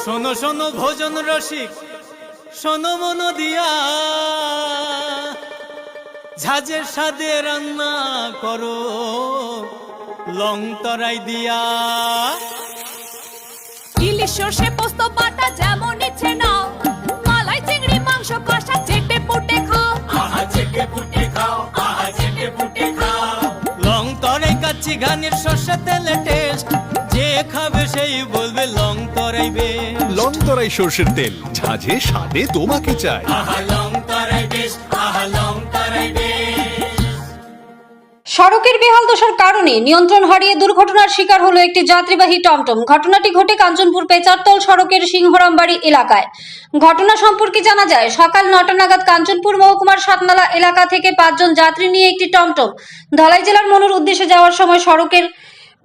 শোনো শোনো ভোজন রসিক, শোনো মন দিয়া, ঝাঁঝের স্বাদে রান্না করো লং তরাই দিয়া। ইলিশ সর্ষে পোস্ত বাটা যেমন ইচ্ছে নাও, মালাই চিংড়ি মাংস কষা চেটে পুটে খাও, আহা চেটে পুটে খাও, আহা চেটে পুটে খাও। লং তরাই কাচ্চি ঘানির সর্ষে তেলে টেস্ট, যে খাবে সেই বলবে লং তরাই বেশ। লং তরাই সর্ষের তেল, ঝাঁঝে স্বাদে তোমাকে চাই। আহা লং তরাই বেশ, আহা লং তরাই বেশ। সড়কের বেহাল দশার কারণে নিয়ন্ত্রণ হারিয়ে দুর্ঘটনার শিকার হলো একটি যাত্রীবাহী টমটম। ঘটনাটি ঘটে কাঞ্চনপুর পেচারতল সড়কের সিংহরামবাড়ি এলাকায়। ঘটনা সম্পর্কে জানা যায়, সকাল ৯টা নাগাদ কাঞ্চনপুর মহকুমার সাতনালা এলাকা থেকে ৫ জন যাত্রী নিয়ে একটি টমটম ধলাই জেলার মনুর উদ্দেশ্যে যাওয়ার সময় সড়কের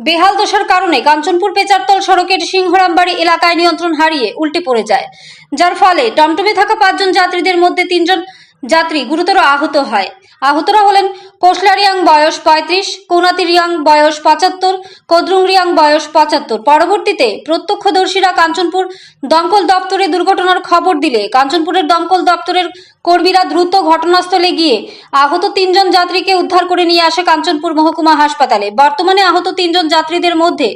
বেহাল দশার কারণে কাঞ্চনপুর পেচারতল সড়কের সিংহরামবাড়ি এলাকায় নিয়ন্ত্রণ হারিয়ে উল্টে পড়ে যায়, যার ফলে টমটমে থাকা ৫ জন যাত্রীদের মধ্যে ৩ জন যাত্রী গুরুতর আহত হয়। আহতরা হলেন কোশলা রিয়াং বয়স ৩৫, কৌনাতি রিয়াং বয়স ৭৫, কদ্রুং রিয়াং বয়স ৭৫। পরবর্তীতে প্রত্যক্ষদর্শীরা কাঞ্চনপুর দমকল দপ্তরে দুর্ঘটনার খবর দিলে কাঞ্চনপুরের দমকল দপ্তরের কর্মীরা দ্রুত ঘটনাস্থলে গিয়ে আহত ৩ জন যাত্রীকে উদ্ধার করে নিয়ে আসে কাঞ্চনপুর মহকুমা হাসপাতালে। বর্তমানে আহত ৩ জন যাত্রীদের মধ্যে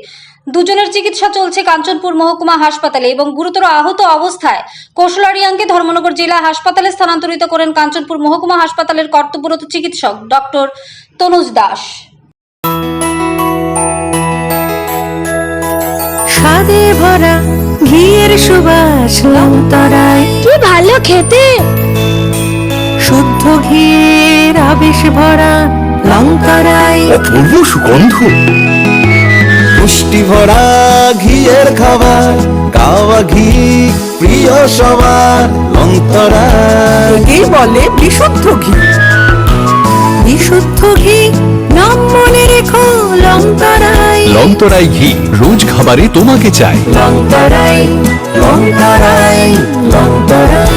2 জনের চিকিৎসা চলছে কাঞ্চনপুর মহকুমা হাসপাতালে এবং গুরুতর আহত অবস্থায় কোশলা রিয়াংকে ধর্মনগর জেলা হাসপাতালে স্থানান্তরিত করেন কাঞ্চনপুর মহকুমা হাসপাতালের কর্তব্যরত চিকিৎসক ডক্টর তনুজ দাস। স্বাদে ভরা ঘিয়ের সুবাস লং তরাই, কি ভালো খেতে। শুদ্ধ ঘিয়ের আবেশ ভরা লং তরাই, অপূর্ব সুগন্ধ, পুষ্টি ভরা ঘিয়ের খাবার, গাওয়া ঘি প্রিয় সবার লং তরাই। একেই বলে বিশুদ্ধ ঘি। বিশুদ্ধ ঘি নাম মনে রেখো লং তরাই। লং তরাই ঘি রোজ খাবারে তোমাকে চাই। লং তরাই, লং তরাই, লং তরাই।